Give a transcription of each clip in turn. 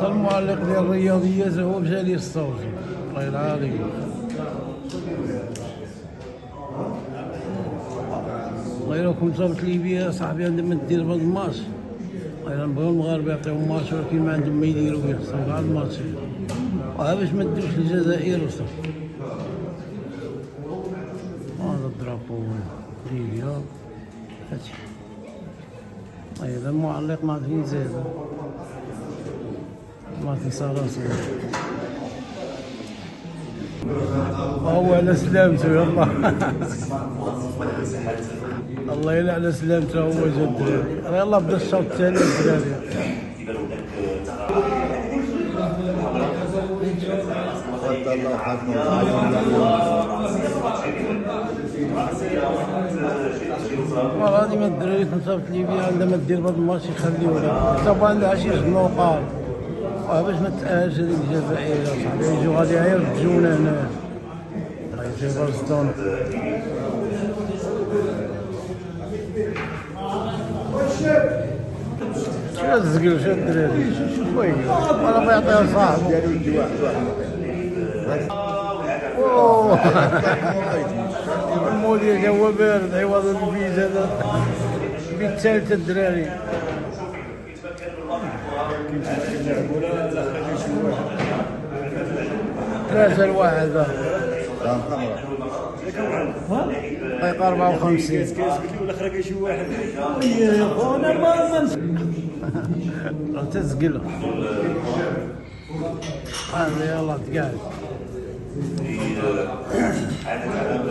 المعلق ديال الرياضيات هو مشى لي الصوت الله العظيم. والله إلا كنت صابت ليبيا صاحبي عندهم ما دير بهاد الماتش، والله نبغيو المغاربة يعطيهم ماتش ولكن ما عندهم ما يديروا به، خصهم كاع الماتش باش ما ديروش الجزائر وصافي. هذا الدرابو ليبيا هادشي. هذا المعلق ما فين زاد ما في صراصير. هو على سلامته يلا. الله يلا على سلامته هو جا الدراري. يلا بدا الشوط الثاني الدراري. غادي ما الدراري تنصاب ليبيا عندما دير بهاد الماتش يخليوها طبعا عندها شي نقاط باش ما تأهلش هذيك الجزائر اصاحبي. يجيو غادي غير يرجعونا هنا غيجيو برشلونة. شو تزقلو شو الدراري شوي ولا ما يعطيها صاحب ديالو يدي واحد. اوه الموديل جا هو بارد عوض البيت هذا البيت الثالث الدراري. ثلاثة لواحد دقيقة 54 والاخر كاين شي واحد يا خونا ما تسقلو هذا يلا تقعد. عادة لعب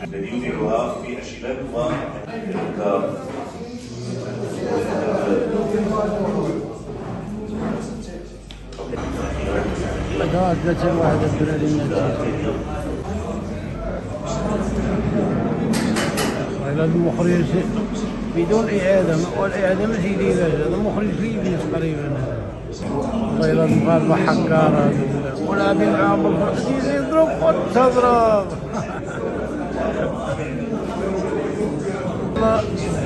الذي يديرها في الشباب هذا 3-1 الدراري النتيجة. هذا المخرج بدون إعادة والإعادة ماشي ديالها هذا مخرج ليبي تقريبا. والله إلا المغاربة حكار ولاعبين معاهم بالفرنسيس يضرب وتضرب.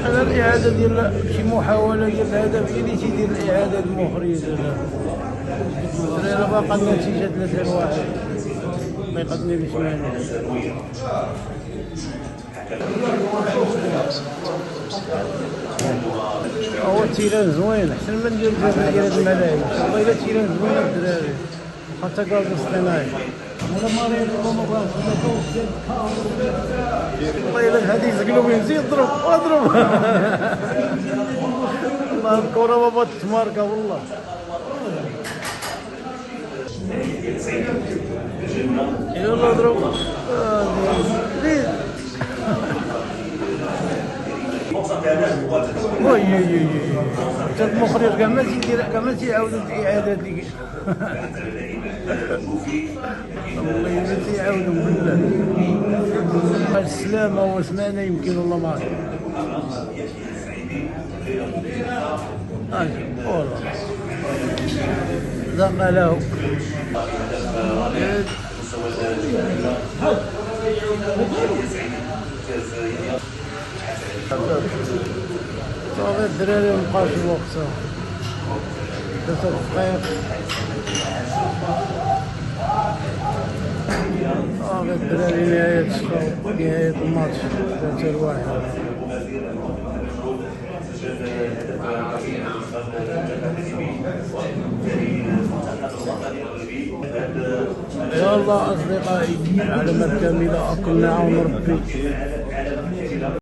هذا الإعادة ديال شي محاولة ديال الهدف هي اللي تيدير الإعادة المخرج هذا. الدراري باقا النتيجة 3-1 ما يقدني بثمانية. هو التيران زوين احسن من ندير ديال هاد الملاعب. والله الا التيران زوين الدراري حتى غاز اصطناعي. والله الا هادي يزقلو بين زيد ضرب واضرب. والله الكرة ما بغات تماركا والله. يلا ضرب زيد. وي حتى المخرج كاع ما تيدير كاع ما تيعاود الاعادات اللي والله ما تيعاودوا بالله. السلامة هو سمعنا يمكن والله ما عرف والله ذاق له صافي الدراري مبقاش الوقت صافي 3 دقائق صافي الدراري نهاية الشوط نهاية الماتش 3-1. يلا أصدقائي على ما كاملة أكل نعاون ربي.